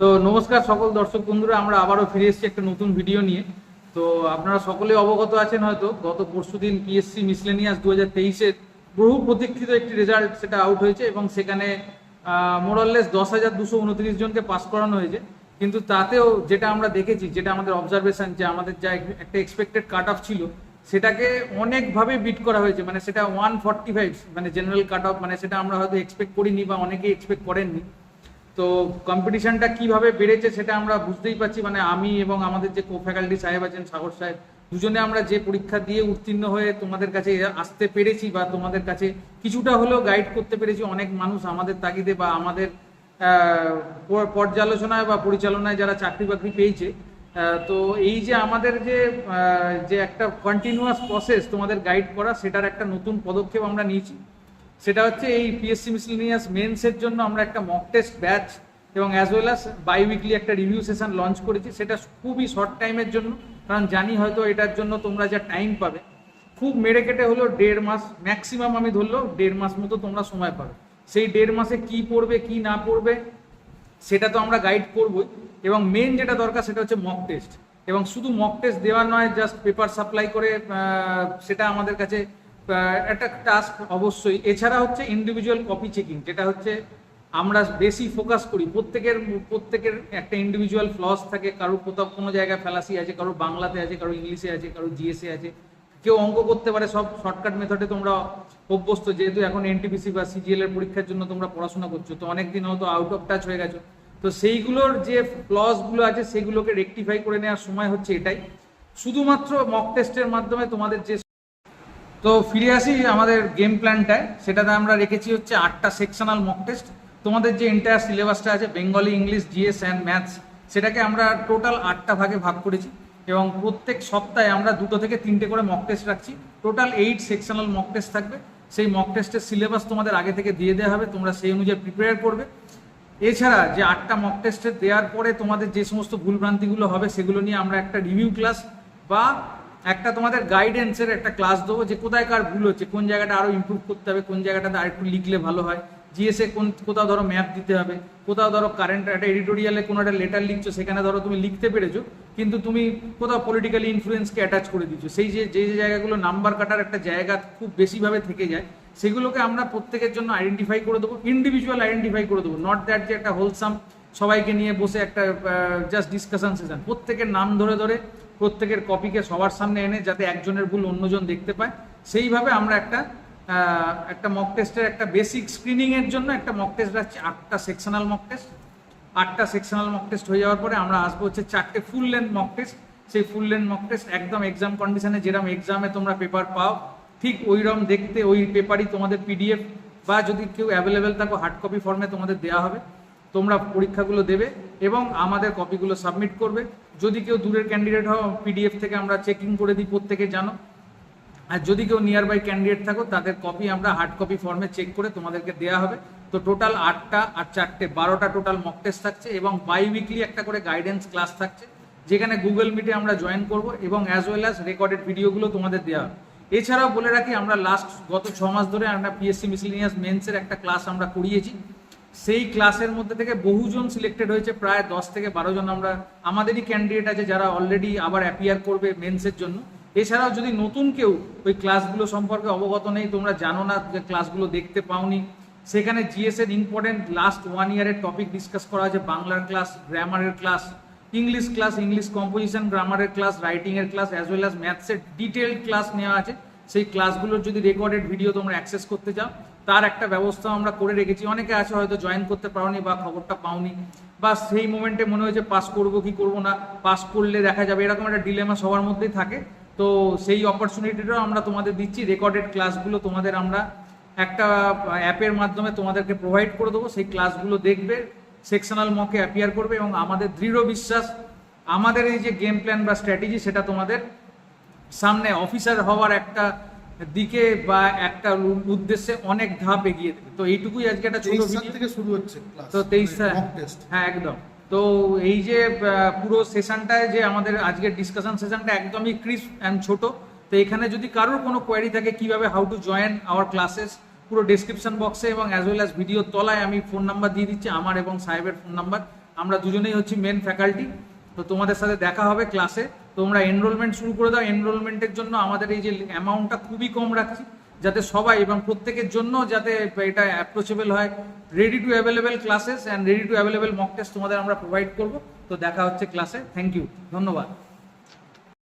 তো নমস্কার সকল দর্শক বন্ধুরা, আমরা আবারও ফিরে এসেছি একটা নতুন ভিডিও নিয়ে। তো আপনারা সকলে অবগত আছেন হয়তো, গত পরশুদিন পিএসসি মিসলেনিয়াস 2023-এর বহু প্রতীক্ষিত একটি রেজাল্ট সেটা আউট হয়েছে এবং সেখানে মোরাললেস 10,229 জনকে পাস করানো হয়েছে। কিন্তু তাতেও যেটা আমরা দেখেছি, যেটা আমাদের অবজারভেশন, যে আমাদের যা একটা এক্সপেক্টেড কাট অফ ছিল সেটাকে অনেকভাবে বিট করা হয়েছে। মানে সেটা 145, মানে জেনারেল কাট অফ, মানে সেটা আমরা হয়তো এক্সপেক্ট করিনি বা অনেকেই এক্সপেক্ট করেননি। তো কম্পিটিশনটা কিভাবে বেড়েছে সেটা আমরা বুঝতেই পারছি। মানে আমি এবং আমাদের যে কো ফ্যাকাল্টি সাহেব আছেন, সাগর সাহেব, দুজনে আমরা যে পরীক্ষা দিয়ে উত্তীর্ণ হয়ে তোমাদের কাছে আসতে পেরেছি বা তোমাদের কাছে কিছুটা হলেও গাইড করতে পেরেছি। অনেক মানুষ আমাদের তাগিদে বা আমাদের পর্যালোচনায় বা পরিচালনায় যারা চাকরি বাকরি পেয়েছে। তো এই যে আমাদের যে একটা কন্টিনিউয়াস প্রসেস তোমাদের গাইড করা, সেটার একটা নতুন পদক্ষেপ আমরা নিয়েছি। সেটা হচ্ছে এই পিএসসি মিসলেনিয়াস মেন্সের জন্য আমরা একটা মক টেস্ট ব্যাচ এবং as well as biweekly একটা রিভিউ সেশন লঞ্চ করেছি। সেটা খুবই শর্ট টাইমের জন্য, কারণ জানি হয়তো এটার জন্য তোমরা যা টাইম পাবে, খুব মেরে কেটে হলো 1.5 মাস ম্যাক্সিমাম, আমি ধরলেও 1.5 মাস মতো তোমরা সময় পাবে। সেই 1.5 মাসে কি পড়বে কি না পড়বে সেটা তো আমরা গাইড করবই, এবং মেন যেটা দরকার সেটা হচ্ছে মক টেস্ট। এবং শুধু মক টেস্ট দেওয়া নয়, জাস্ট পেপার সাপ্লাই করে সেটা আমাদের কাছে একটা টাস্ক অবশ্যই। এছাড়া হচ্ছে ইন্ডিভিজুয়াল কপি চেকিং, যেটা হচ্ছে আমরা বেশি ফোকাস করি। প্রত্যেকের একটা ইন্ডিভিজুয়াল ফ্লস থাকে, কারোর কোথাও কোনো জায়গায় ফ্যালাসি আছে, কারোর বাংলাতে আছে, কারোর ইংলিশে আছে, কারোর জিএসএ আছে, কেউ অঙ্ক করতে পারে। সব শর্টকাট মেথডে তোমরা অভ্যস্ত, যেহেতু এখন এনটিপিসি বা সিজিএল এর পরীক্ষার জন্য তোমরা পড়াশোনা করছো, তো অনেকদিন হয়তো আউট অফ টাচ হয়ে গেছো। তো সেইগুলোর যে ফ্লসগুলো আছে সেগুলোকে রেকটিফাই করে নেওয়ার সময় হচ্ছে এটাই। শুধুমাত্র মক টেস্টের মাধ্যমে তোমাদের যে, তো ফিরে আসি আমাদের গেম প্ল্যানটায়। সেটাতে আমরা রেখেছি হচ্ছে 8টা সেকশনাল মক টেস্ট। তোমাদের যে এন্টায়ার সিলেবাসটা আছে, Bengali, English, GS and maths, সেটাকে আমরা টোটাল 8টা ভাগে ভাগ করেছি এবং প্রত্যেক সপ্তাহে আমরা 2 থেকে 3টে করে মক টেস্ট রাখছি। টোটাল 8 সেকশনাল মক টেস্ট থাকবে। সেই মক টেস্টের সিলেবাস তোমাদের আগে থেকে দিয়ে দেওয়া হবে, তোমরা সেই অনুযায়ী প্রিপেয়ার করবে। এছাড়া যে 8টা মক টেস্টে দেওয়ার পরে তোমাদের যে সমস্ত ভুলভ্রান্তিগুলো হবে সেগুলো নিয়ে আমরা একটা রিভিউ ক্লাস বা একটা তোমাদের গাইডেন্সের একটা ক্লাস দেবো, যে কোথায় কার ভুল হচ্ছে, কোন জায়গাটা আরও ইমপ্রুভ করতে হবে, কোন জায়গাটাতে আরেকটু লিখলে ভালো হয়। জিএসএ কোথাও ধরো ম্যাপ দিতে হবে, কোথাও ধরো কারেন্ট একটা এডিটোরিয়ালে কোনো একটা লেটার লিখছো, সেখানে ধরো তুমি লিখতে পেরেছো কিন্তু তুমি কোথাও পলিটিক্যালি ইনফ্লুয়েন্সকে অ্যাটাচ করে দিচ্ছ। সেই যে জায়গাগুলো নাম্বার কাটার একটা জায়গা খুব বেশিভাবে থেকে যায়, সেগুলোকে আমরা প্রত্যেকের জন্য আইডেন্টিফাই করে দেবো, ইন্ডিভিজুয়াল আইডেন্টিফাই করে দেবো। নট দ্যাট যে একটা হোলসাম সবাইকে নিয়ে বসে একটা জাস্ট ডিসকাশন সেশন। প্রত্যেকের নাম ধরে ধরে প্রত্যেকের কপিকে সবার সামনে এনে যাতে একজনের ভুল অন্যজন দেখতে পায়, সেইভাবে আমরা একটা মক টেস্টের একটা বেসিক স্ক্রিনিংয়ের জন্য একটা মক টেস্ট রাখছি। 8টা সেকশনাল মক টেস্ট। 8টা সেকশনাল মক টেস্ট হয়ে যাওয়ার পরে আমরা আসবো হচ্ছে 4টে ফুল লেন্থ মক টেস্ট। সেই ফুল লেন্থ মক টেস্ট একদম এক্সাম কন্ডিশনে, যেরকম এক্সামে তোমরা পেপার পাও ঠিক ওইরকম দেখতে, ওই পেপারই তোমাদের পিডিএফ বা যদি কেউ অ্যাভেলেবেল থাকো হার্ড কপি ফর্মে তোমাদের দেওয়া হবে। তোমরা পরীক্ষাগুলো দেবে এবং আমাদের কপিগুলো সাবমিট করবে। যদি কেউ দূরের ক্যান্ডিডেট হও, পিডিএফ থেকে আমরা চেকিং করে দিই, প্রত্যেকে জানো। আর যদি কেউ নিয়ার বাই ক্যান্ডিডেট থাকো, তাদের কপি আমরা হার্ড কপি ফর্মে চেক করে তোমাদেরকে দেওয়া হবে। তো টোটাল 8টা আর 4টে 12টা টোটাল মক টেস্ট থাকছে এবং বাই উইকলি একটা করে গাইডেন্স ক্লাস থাকছে, যেখানে গুগল মিটে আমরা জয়েন করব এবং অ্যাজ ওয়েল অ্যাজ রেকর্ডেড ভিডিওগুলো তোমাদের দেওয়া হবে। এছাড়াও বলে রাখি, আমরা গত 6 মাস ধরে আমরা পিএসসি মিসলেনিয়াস মেন্সের একটা ক্লাস আমরা করিয়েছি। সেই ক্লাসের মধ্যে থেকে বহুজন সিলেক্টেড হয়েছে, প্রায় 10 থেকে 12 জন আমরা আমাদেরই ক্যান্ডিডেট আছে যারা অলরেডি আবার অ্যাপিয়ার করবে মেন্সের জন্য। এছাড়াও যদি নতুন কেউ ওই ক্লাসগুলো সম্পর্কে অবগত নেই, তোমরা জানো না, যে ক্লাসগুলো দেখতে পাওনি, সেখানে জিএস এর ইম্পর্টেন্ট লাস্ট 1 ইয়ারের টপিক ডিসকাস করা আছে। বাংলার ক্লাস, গ্রামারের ক্লাস, ইংলিশ কম্পোজিশন, গ্রামারের ক্লাস, রাইটিংয়ের ক্লাস, অ্যাজ ওয়েল অ্যাজ ম্যাথসের ডিটেলড ক্লাস নেওয়া আছে। সেই ক্লাসগুলোর যদি রেকর্ডেড ভিডিও তোমরা অ্যাক্সেস করতে চাও, তার একটা ব্যবস্থা আমরা করে রেখেছি। অনেকে আছে হয়তো জয়েন করতে পারোনি বা খবরটা পাওনি, বা সেই মোমেন্টে মনে হয়েছে পাস করবো কি করবো না, পাস করলে দেখা যাবে, এরকম একটা ডিলেমা সবার মধ্যেই থাকে। তো সেই অপরচুনিটিটাও আমরা তোমাদের দিচ্ছি। রেকর্ডেড ক্লাসগুলো তোমাদের আমরা একটা অ্যাপের মাধ্যমে তোমাদেরকে প্রোভাইড করে দেবো। সেই ক্লাসগুলো দেখবে, সেকশনাল মকে অ্যাপিয়ার করবে এবং আমাদের দৃঢ় বিশ্বাস, আমাদের এই যে গেম প্ল্যান বা স্ট্র্যাটেজি, সেটা তোমাদের সামনে অফিসার হওয়ার একটা দিকে বা একটা উদ্দেশ্যে অনেক ধাপ এগিয়ে দেবে। তো এইটুকুই আজকে একটা ছোট ভিডিও থেকে শুরু হচ্ছে। তো 23, হ্যাঁ একদম। তো এই যে পুরো সেশনটায় যে আমাদের আজকের ডিসকাশন সেশনটা একদমই ক্রিস্প অ্যান্ড ছোট। তো এখানে যদি কারোর কোনো কোয়ারি থাকে কিভাবে how to join our classes, পুরো ডেসক্রিপশন বক্সে এবং অ্যাজ ওয়েল অ্যাজ ভিডিওর তলায় আমি ফোন নাম্বার দিয়ে দিচ্ছি, আমার এবং সাহেবের ফোন নাম্বার। আমরা দুজনেই হচ্ছি মেন ফ্যাকাল্টি। তো তোমাদের সাথে দেখা হবে ক্লাসে। তোমরা এনরোলমেন্ট শুরু করে দাও। এনরোলমেন্টের জন্য আমাদের এই যে অ্যামাউন্টটা খুবই কম রাখছি, যাতে সবাই এবং প্রত্যেকের জন্য যাতে এটা অ্যাপ্রোচেবল হয়। Ready to available classes and ready to available mock test তোমাদের আমরা প্রোভাইড করবো। তো দেখা হচ্ছে ক্লাসে। থ্যাংক ইউ, ধন্যবাদ।